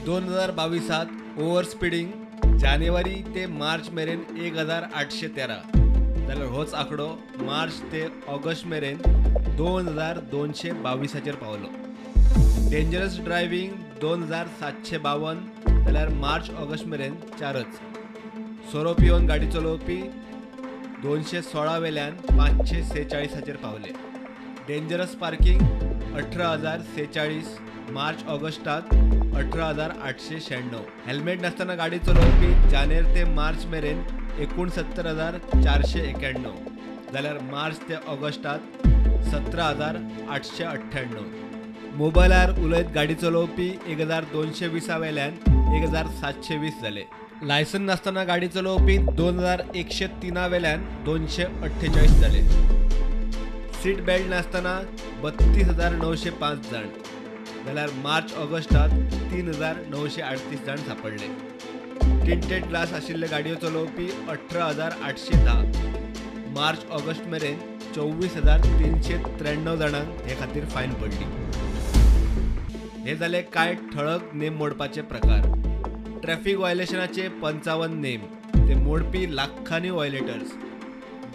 2022 over speeding जानेवारी ते मार्च मेरेन 1813 जाल्यार होच आंकडो मार्च ते ऑगस्ट मेरेन 2222 पावलो. डेंजरस ड्रायव्हिंग 2752 जाल्यार मार्च ऑगस्ट मेरेन 4च. सोरो पिवन गाडी चलोवपी 216 वेल्यान 546 पावले. डेंजरस पार्किंग 18,046 मार्च ऑगस्टात 18,896. हेल्मेट नासतना गाडी चलोवपी जानेर ते मार्च मेरेन 69,491 जाल्यार मार्च ते ऑगस्टात 17,898. मोबायलार उलयत गाडी चलोवपी 1,220 वेल्यान 1,720 जाले. लायसन नासतना गाडी चलोवपी 2,103 वेल्यान 248 जाले. सीट बेल्ट नासतना 32,905 जाण जाल्यार मार्च ऑगस्टात 3,938 जाण सापडले. टिंटेड ग्लास आशिल्ले गाडयो चलोवपी 18,810 मार्च ऑगस्ट मेरेन 24,393 जाणांक हे खातीर फायन पडली. हे जाले कांय ठळक नेम मोडपाचे प्रकार. ट्रॅफिक वायलेशनाचे 55 नेम, ते मोडपी लाखांनी वायलेटर्स.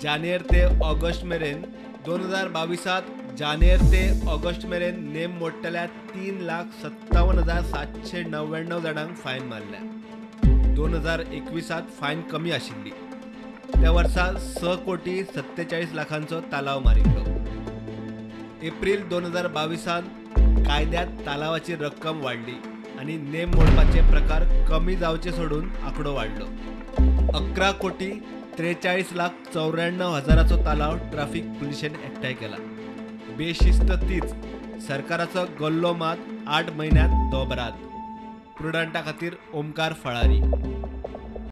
जानेर ते ऑगस्ट मेरेन 2022 जानेर ते ऑगस्ट मेरेन नेम मोडटल्या 3,57,799 जाणांक फायन मारल्या. 2021 फायन कमी आशिल्ली. त्या वर्सा 6,47,00,000 तालाव मारिल्लो. एप्रिल 2022 कायद्यात तालावाची रक्कम वाडली आणि नेम मोडपाचे प्रकार कमी जावचे सोडून आंकडो वाडलो. 11,43,94,000 तालाव ट्रॅफिक पुलिशेन एकठांय केला. बेशिस्त तीच, सरकाराचो गल्लो मात 8 म्हयन्यांत दोबराद. प्रुडंटा खातीर ओमकार फळारी.